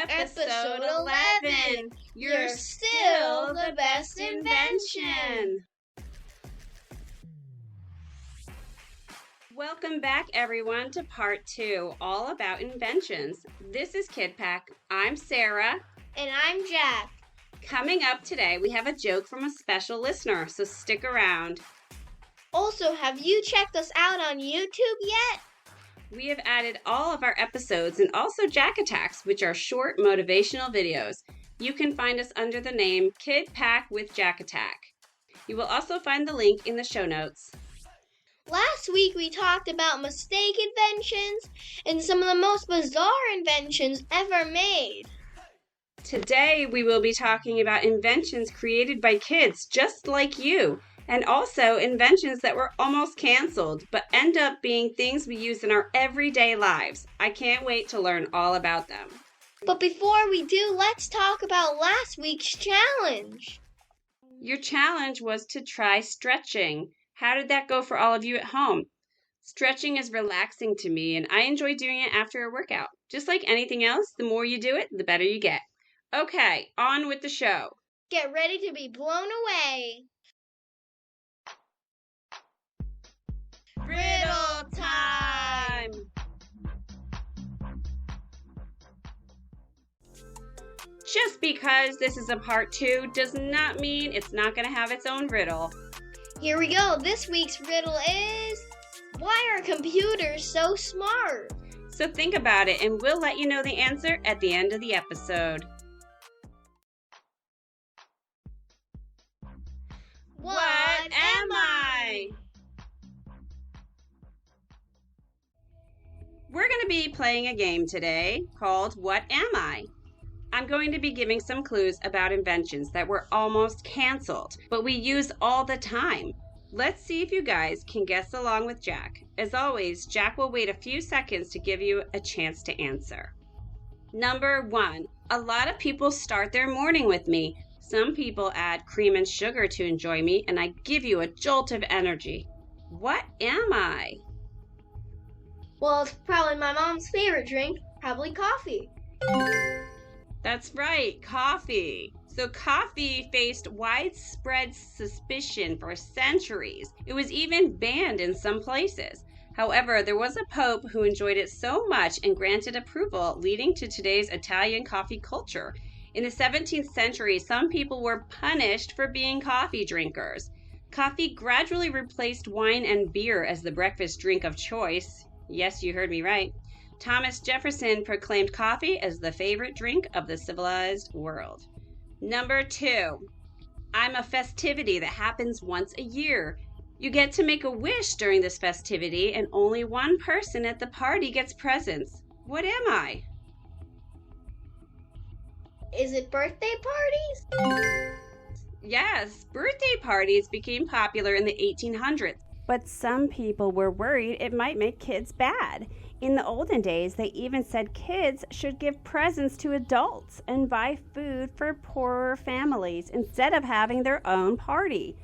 Episode 11. You're still the best invention. Welcome back, everyone, to part 2, all about inventions. This is Kid Pack. I'm Sarah. And I'm Jack. Coming up today, we have a joke from a special listener, so stick around. Also, have you checked us out on YouTube yet? We have added all of our episodes and also Jack Attacks, which are short motivational videos. You can find us under the name Kid Pack with Jack Attack. You will also find the link in the show notes. Last week we talked about mistake inventions and some of the most bizarre inventions ever made. Today we will be talking about inventions created by kids just like you, and also inventions that were almost canceled but end up being things we use in our everyday lives. I can't wait to learn all about them. But before we do, let's talk about last week's challenge. Your challenge was to try stretching. How did that go for all of you at home? Stretching is relaxing to me, and I enjoy doing it after a workout. Just like anything else, the more you do it, the better you get. Okay, on with the show. Get ready to be blown away. Riddle time! Just because this is a part 2 does not mean it's not going to have its own riddle. Here we go. This week's riddle is, why are computers so smart? So think about it, and we'll let you know the answer at the end of the episode. What am I? We're going to be playing a game today called What Am I? I'm going to be giving some clues about inventions that were almost canceled, but we use all the time. Let's see if you guys can guess along with Jack. As always, Jack will wait a few seconds to give you a chance to answer. Number 1. A lot of people start their morning with me. Some people add cream and sugar to enjoy me, and I give you a jolt of energy. What am I? Well, it's probably my mom's favorite drink, probably coffee. That's right, coffee. So coffee faced widespread suspicion for centuries. It was even banned in some places. However, there was a pope who enjoyed it so much and granted approval, leading to today's Italian coffee culture. In the 17th century, some people were punished for being coffee drinkers. Coffee gradually replaced wine and beer as the breakfast drink of choice. Yes, you heard me right. Thomas Jefferson proclaimed coffee as the favorite drink of the civilized world. Number 2. I'm a festivity that happens once a year. You get to make a wish during this festivity, and only one person at the party gets presents. What am I? Is it birthday parties? Yes, birthday parties became popular in the 1800s. But some people were worried it might make kids bad. In the olden days, they even said kids should give presents to adults and buy food for poorer families instead of having their own party.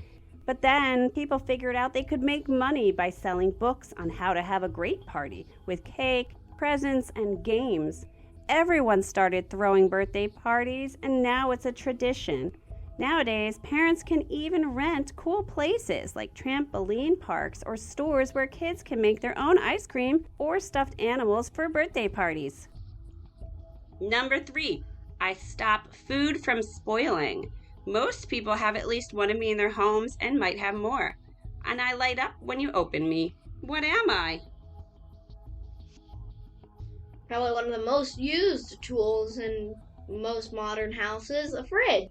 But then people figured out they could make money by selling books on how to have a great party with cake, presents, and games. Everyone started throwing birthday parties, and now it's a tradition. Nowadays, parents can even rent cool places like trampoline parks or stores where kids can make their own ice cream or stuffed animals for birthday parties. Number 3, I stop food from spoiling. Most people have at least one of me in their homes and might have more. And I light up when you open me. What am I? Probably one of the most used tools in most modern houses, a fridge.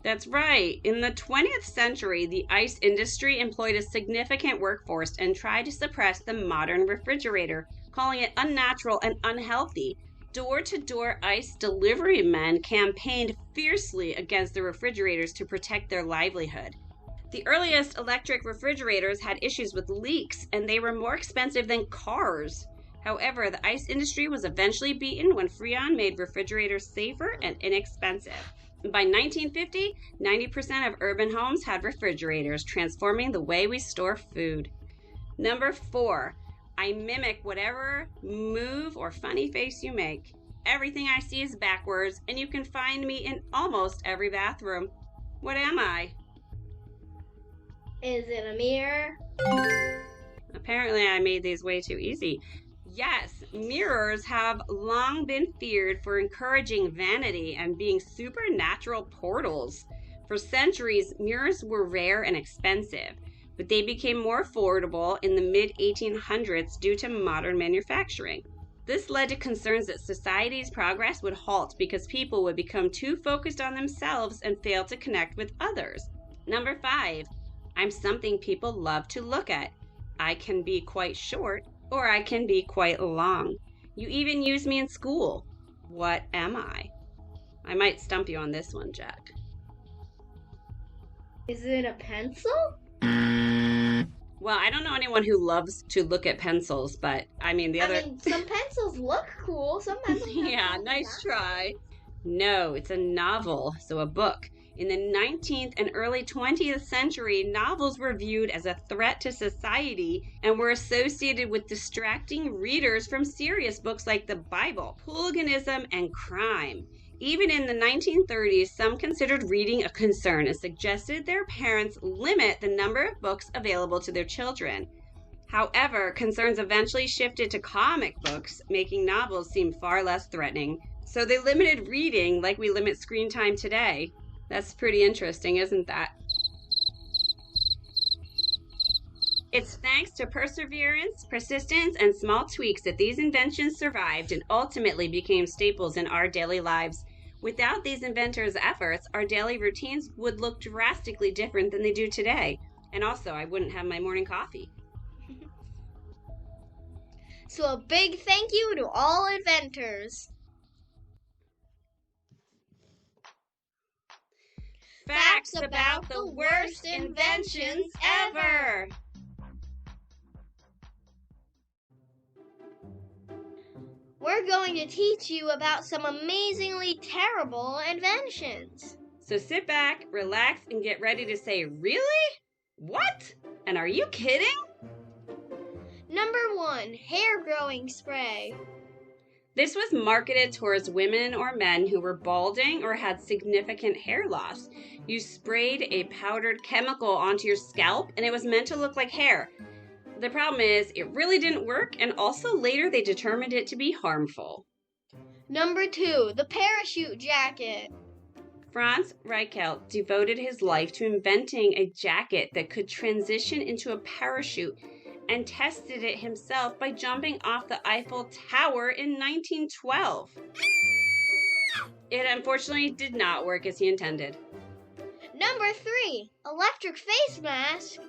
That's right. In the 20th century, the ice industry employed a significant workforce and tried to suppress the modern refrigerator, calling it unnatural and unhealthy. Door-to-door ice delivery men campaigned fiercely against the refrigerators to protect their livelihood. The earliest electric refrigerators had issues with leaks, and they were more expensive than cars. However, the ice industry was eventually beaten when Freon made refrigerators safer and inexpensive. By 1950, 90% of urban homes had refrigerators, transforming the way we store food. Number 4, I mimic whatever move or funny face you make. Everything I see is backwards, and you can find me in almost every bathroom. What am I? Is it a mirror? Apparently, I made these way too easy. Yes, mirrors have long been feared for encouraging vanity and being supernatural portals. For centuries, mirrors were rare and expensive, but they became more affordable in the mid 1800s due to modern manufacturing. This led to concerns that society's progress would halt because people would become too focused on themselves and fail to connect with others. Number 5, I'm something people love to look at. I can be quite short or I can be quite long. You even use me in school. What am I? I might stump you on this one, Jack. Is it a pencil? Well, I don't know anyone who loves to look at pencils, but Some pencils look cool. Some pencils yeah, nice try. No, it's a novel, so a book. In the 19th and early 20th century, novels were viewed as a threat to society and were associated with distracting readers from serious books like the Bible, hooliganism, and crime. Even in the 1930s, some considered reading a concern and suggested their parents limit the number of books available to their children. However, concerns eventually shifted to comic books, making novels seem far less threatening. So they limited reading like we limit screen time today. That's pretty interesting, isn't that? It's thanks to perseverance, persistence, and small tweaks that these inventions survived and ultimately became staples in our daily lives. Without these inventors' efforts, our daily routines would look drastically different than they do today. And also, I wouldn't have my morning coffee. So a big thank you to all inventors. Facts about the worst inventions ever! We're going to teach you about some amazingly terrible inventions. So sit back, relax, and get ready to say, really? What? And are you kidding? Number 1, hair growing spray. This was marketed towards women or men who were balding or had significant hair loss. You sprayed a powdered chemical onto your scalp and it was meant to look like hair. The problem is, it really didn't work, and also later they determined it to be harmful. Number 2, the parachute jacket. Franz Reichelt devoted his life to inventing a jacket that could transition into a parachute and tested it himself by jumping off the Eiffel Tower in 1912. It unfortunately did not work as he intended. Number 3, electric face mask.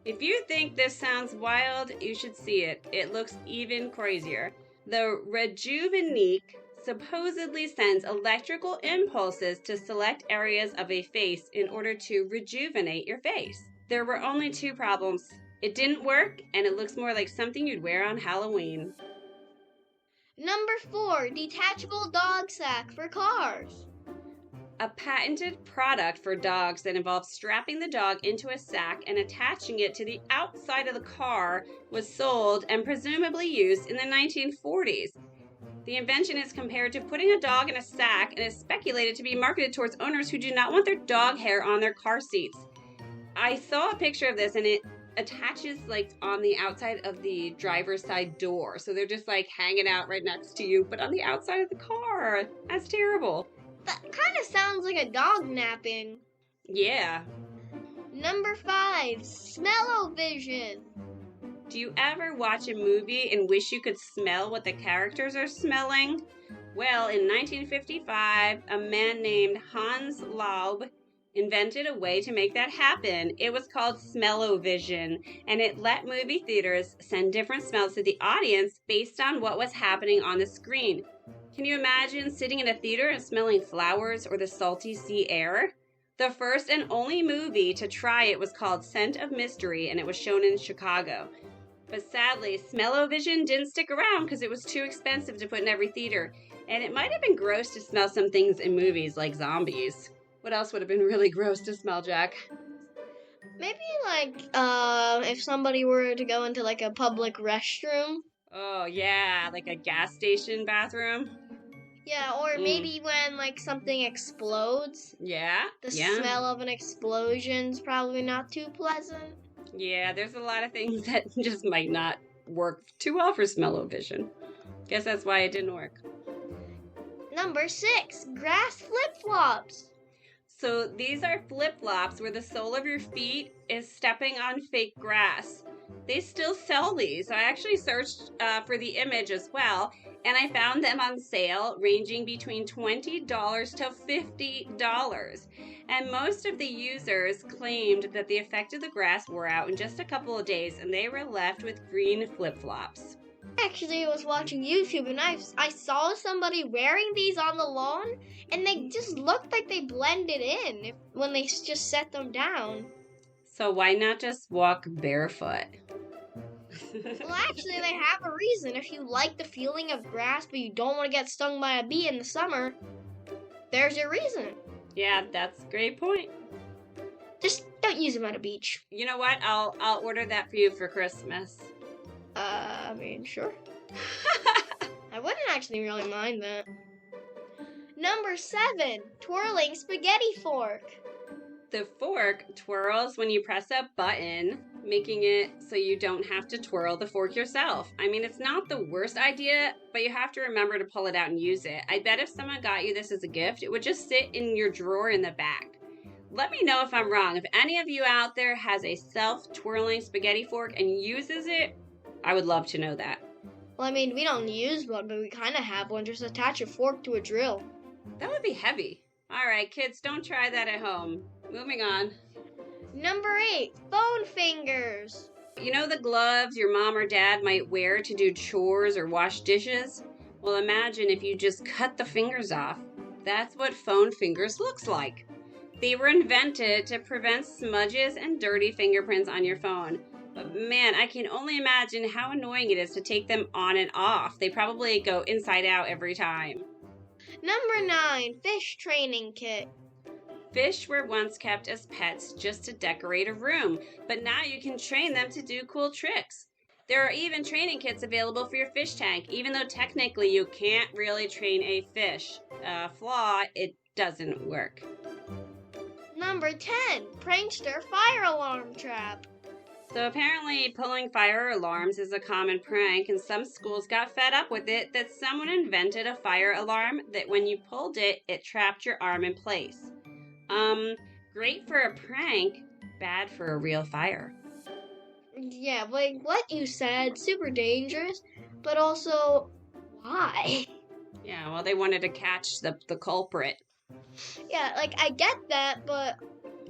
If you think this sounds wild, you should see it. It looks even crazier. The Rejuvenique supposedly sends electrical impulses to select areas of a face in order to rejuvenate your face. There were only 2 problems. It didn't work, and it looks more like something you'd wear on Halloween. Number 4, detachable dog sack for cars. A patented product for dogs that involves strapping the dog into a sack and attaching it to the outside of the car was sold and presumably used in the 1940s. The invention is compared to putting a dog in a sack and is speculated to be marketed towards owners who do not want their dog hair on their car seats. I saw a picture of this and it attaches like on the outside of the driver's side door. So they're just like hanging out right next to you, but on the outside of the car. That's terrible. That kind of sounds like a dog napping. Yeah. Number 5, smell-o-vision. Do you ever watch a movie and wish you could smell what the characters are smelling? Well, in 1955, a man named Hans Laub invented a way to make that happen. It was called smell-o-vision, and it let movie theaters send different smells to the audience based on what was happening on the screen. Can you imagine sitting in a theater and smelling flowers or the salty sea air? The first and only movie to try it was called Scent of Mystery, and it was shown in Chicago. But sadly, smell-o-vision didn't stick around because it was too expensive to put in every theater, and it might have been gross to smell some things in movies like zombies. What else would have been really gross to smell, Jack? Maybe if somebody were to go into like a public restroom. Oh yeah, like a gas station bathroom. Yeah, or maybe when like something explodes. Yeah. The smell of an explosion's probably not too pleasant. Yeah, there's a lot of things that just might not work too well for smell-o-vision. Guess that's why it didn't work. Number 6, grass flip-flops. So these are flip-flops where the sole of your feet is stepping on fake grass. They still sell these. I actually searched for the image as well, and I found them on sale ranging between $20 to $50. And most of the users claimed that the effect of the grass wore out in just a couple of days and they were left with green flip-flops. Actually, I was watching YouTube and I saw somebody wearing these on the lawn and they just looked like they blended in when they just set them down. So why not just walk barefoot? Well, actually, they have a reason. If you like the feeling of grass but you don't want to get stung by a bee in the summer, there's your reason. Yeah, that's a great point. Just don't use them at a beach. You know what? I'll order that for you for Christmas. I mean, sure. I wouldn't actually really mind that. Number 7, twirling spaghetti fork. The fork twirls when you press a button, making it so you don't have to twirl the fork yourself. I mean, it's not the worst idea, but you have to remember to pull it out and use it. I bet if someone got you this as a gift, it would just sit in your drawer in the back. Let me know if I'm wrong. If any of you out there has a self-twirling spaghetti fork and uses it, I would love to know that. Well, I mean, we don't use one, but we kind of have one. Just attach a fork to a drill. That would be heavy. All right, kids, don't try that at home. Moving on. Number 8, phone fingers. You know the gloves your mom or dad might wear to do chores or wash dishes? Well, imagine if you just cut the fingers off. That's what phone fingers looks like. They were invented to prevent smudges and dirty fingerprints on your phone. But man, I can only imagine how annoying it is to take them on and off. They probably go inside out every time. Number 9, fish training kit. Fish were once kept as pets just to decorate a room, but now you can train them to do cool tricks. There are even training kits available for your fish tank, even though technically you can't really train a fish. Flaw, it doesn't work. Number 10, prankster fire alarm trap. So apparently pulling fire alarms is a common prank, and some schools got fed up with it that someone invented a fire alarm that when you pulled it, it trapped your arm in place. Great for a prank, bad for a real fire. Yeah, like what you said, super dangerous, but also, why? Yeah, well, they wanted to catch the culprit. Yeah, like I get that, but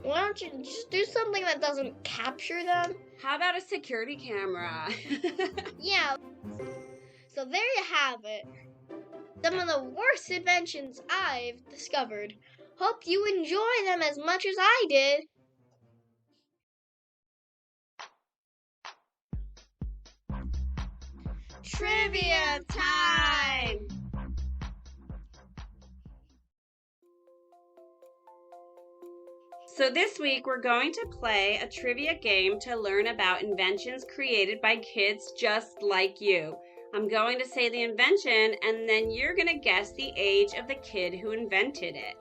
why don't you just do something that doesn't capture them? How about a security camera? Yeah. So there you have it. Some of the worst inventions I've discovered. Hope you enjoy them as much as I did. Trivia time! So this week we're going to play a trivia game to learn about inventions created by kids just like you. I'm going to say the invention and then you're going to guess the age of the kid who invented it.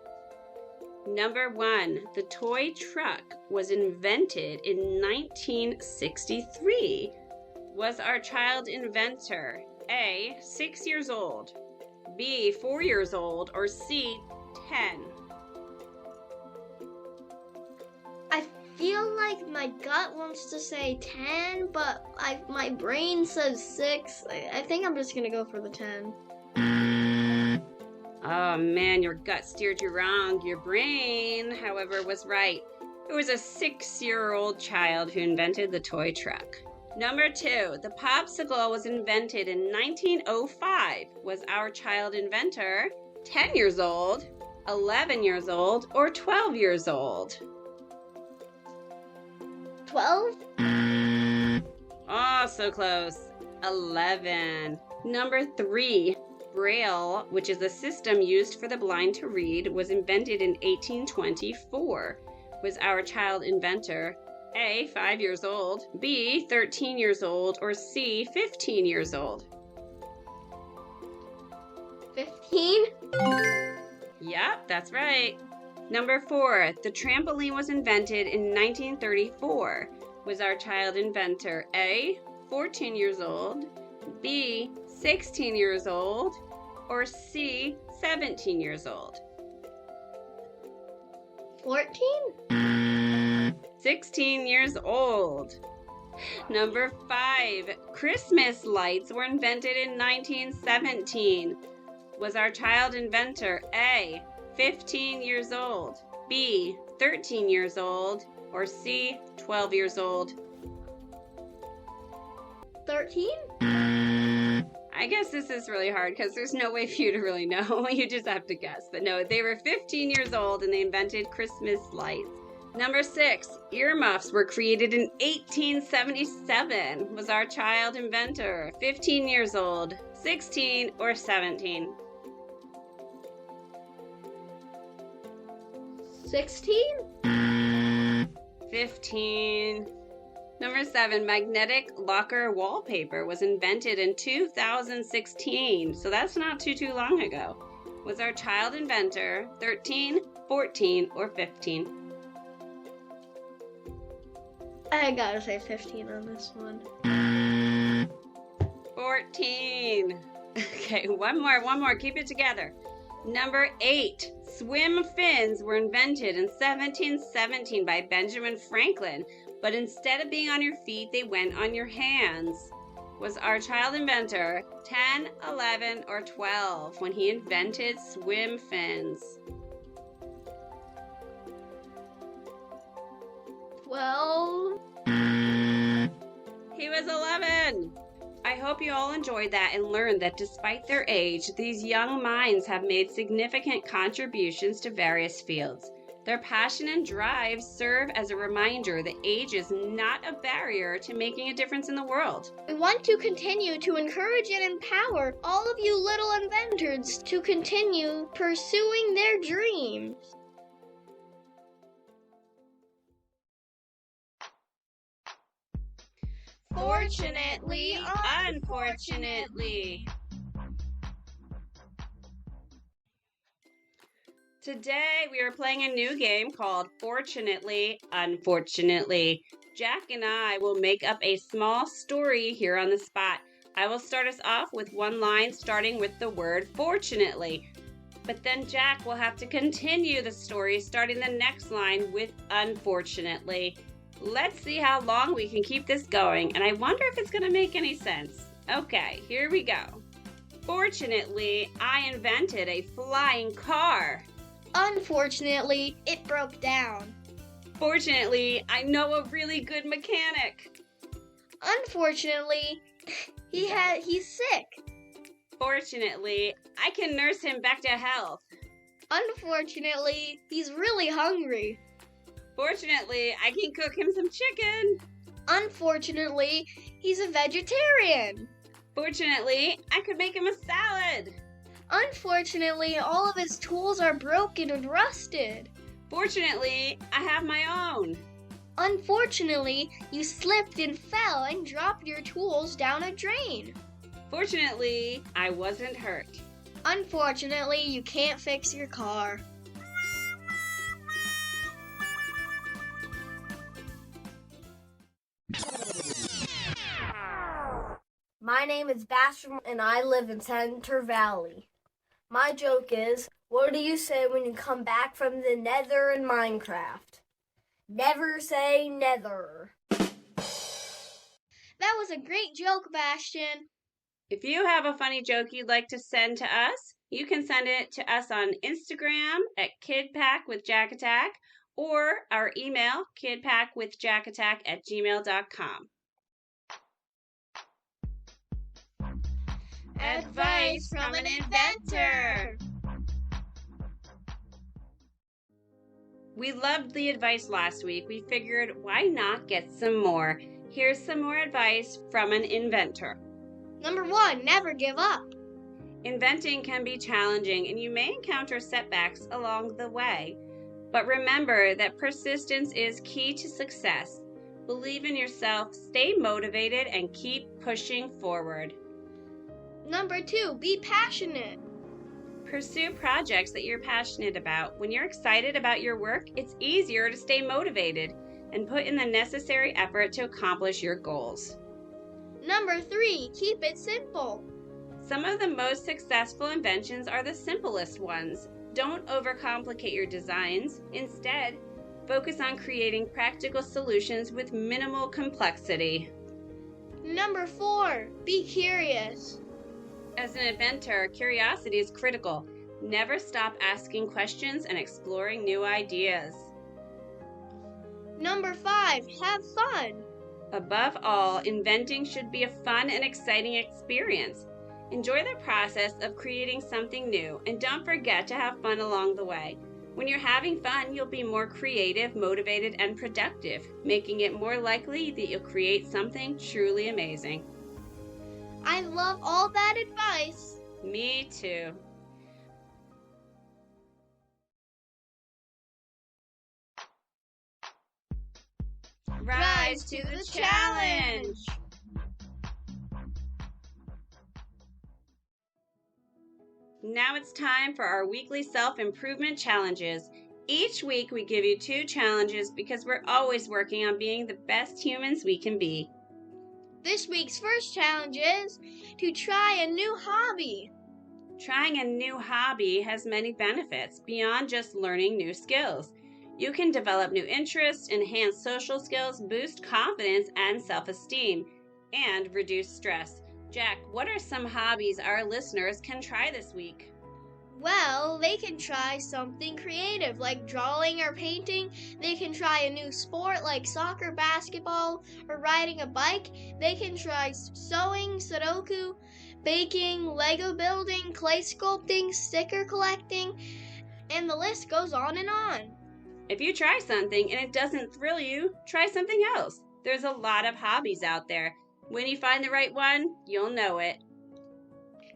Number 1, the toy truck was invented in 1963. Was our child inventor A, 6 years old, B, 4 years old, or C, 10? I feel like my gut wants to say 10, but my brain says 6. I think I'm just gonna go for the 10. Oh man, your gut steered you wrong. Your brain, however, was right. It was a 6-year-old child who invented the toy truck. Number 2, the popsicle was invented in 1905. Was our child inventor 10 years old, 11 years old, or 12 years old? 12? Oh, so close. 11. Number 3, Braille, which is a system used for the blind to read, was invented in 1824. Was our child inventor A, 5 years old, B, 13 years old, or C, 15 years old? 15? Yep, that's right. Number 4, the trampoline was invented in 1934. Was our child inventor A, 14 years old, B, 16 years old, or C, 17 years old? 14? 16 years old. Number 5, Christmas lights were invented in 1917. Was our child inventor A, 15 years old, B, 13 years old, or C, 12 years old? 13? I guess this is really hard because there's no way for you to really know. You just have to guess. But no, they were 15 years old and they invented Christmas lights. Number 6, earmuffs were created in 1877. Was our child inventor 15 years old, 16, or 17? 16? 15. Number 7, magnetic locker wallpaper was invented in 2016. So that's not too long ago. Was our child inventor 13, 14, or 15? I gotta say 15 on this one. 14. Okay, one more. Keep it together. Number 8, swim fins were invented in 1717 by Benjamin Franklin, but instead of being on your feet, they went on your hands. Was our child inventor 10, 11, or 12 when he invented swim fins? 12? He was 11. I hope you all enjoyed that and learned that despite their age, these young minds have made significant contributions to various fields. Their passion and drive serve as a reminder that age is not a barrier to making a difference in the world. We want to continue to encourage and empower all of you little inventors to continue pursuing their dreams. Fortunately, unfortunately. Today we are playing a new game called Fortunately, Unfortunately. Jack and I will make up a small story here on the spot. I will start us off with one line starting with the word fortunately. But then Jack will have to continue the story starting the next line with unfortunately. Let's see how long we can keep this going, and I wonder if it's going to make any sense. Okay, here we go. Fortunately, I invented a flying car. Unfortunately, it broke down. Fortunately, I know a really good mechanic. Unfortunately, he's sick. Fortunately, I can nurse him back to health. Unfortunately, he's really hungry. Fortunately, I can cook him some chicken. Unfortunately, he's a vegetarian. Fortunately, I could make him a salad. Unfortunately, all of his tools are broken and rusted. Fortunately, I have my own. Unfortunately, you slipped and fell and dropped your tools down a drain. Fortunately, I wasn't hurt. Unfortunately, you can't fix your car. My name is Bastard and I live in Center Valley. My joke is, what do you say when you come back from the nether in Minecraft? Never say nether. That was a great joke, Bastion. If you have a funny joke you'd like to send to us, you can send it to us on Instagram at kidpackwithjackattack or our email kidpackwithjackattack@gmail.com. Advice from an inventor. We loved the advice last week. We figured, why not get some more? Here's some more advice from an inventor. Number 1, never give up. Inventing can be challenging and you may encounter setbacks along the way. But remember that persistence is key to success. Believe in yourself, stay motivated, and keep pushing forward. Number 2, be passionate. Pursue projects that you're passionate about. When you're excited about your work, it's easier to stay motivated and put in the necessary effort to accomplish your goals. Number 3, keep it simple. Some of the most successful inventions are the simplest ones. Don't overcomplicate your designs. Instead, focus on creating practical solutions with minimal complexity. Number 4, be curious. As an inventor, curiosity is critical. Never stop asking questions and exploring new ideas. Number 5, have fun. Above all, inventing should be a fun and exciting experience. Enjoy the process of creating something new, and don't forget to have fun along the way. When you're having fun, you'll be more creative, motivated, and productive, making it more likely that you'll create something truly amazing. I love all that advice. Me too. Rise to the challenge! Now it's time for our weekly self-improvement challenges. Each week we give you 2 challenges because we're always working on being the best humans we can be. This week's first challenge is to try a new hobby. Trying a new hobby has many benefits beyond just learning new skills. You can develop new interests, enhance social skills, boost confidence and self-esteem, and reduce stress. Jack, what are some hobbies our listeners can try this week? Well, they can try something creative like drawing or painting. They can try a new sport like soccer, basketball, or riding a bike. They can try sewing, Sudoku, baking, Lego building, clay sculpting, sticker collecting, and the list goes on and on. If you try something and it doesn't thrill you, try something else. There's a lot of hobbies out there. When you find the right one, you'll know it.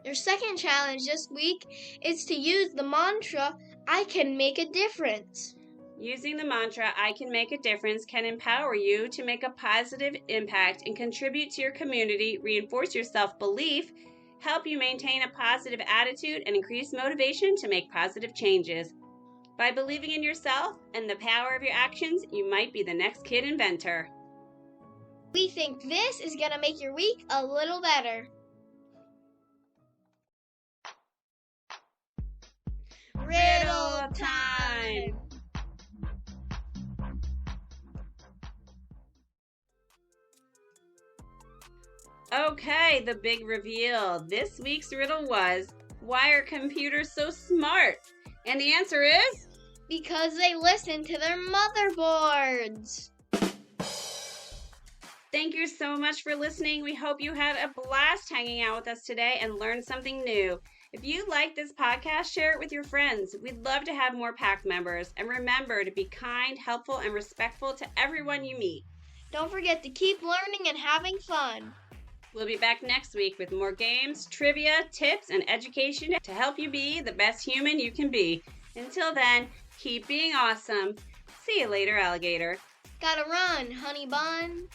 Your second challenge this week is to use the mantra, I can make a difference. Using the mantra, I can make a difference, can empower you to make a positive impact and contribute to your community, reinforce your self-belief, help you maintain a positive attitude, and increase motivation to make positive changes. By believing in yourself and the power of your actions, you might be the next kid inventor. We think this is going to make your week a little better. Riddle time! Okay, the big reveal. This week's riddle was, why are computers so smart? And the answer is? Because they listen to their motherboards. Thank you so much for listening. We hope you had a blast hanging out with us today and learned something new. If you like this podcast, share it with your friends. We'd love to have more PAC members. And remember to be kind, helpful, and respectful to everyone you meet. Don't forget to keep learning and having fun. We'll be back next week with more games, trivia, tips, and education to help you be the best human you can be. Until then, keep being awesome. See you later, alligator. Gotta run, honey bun.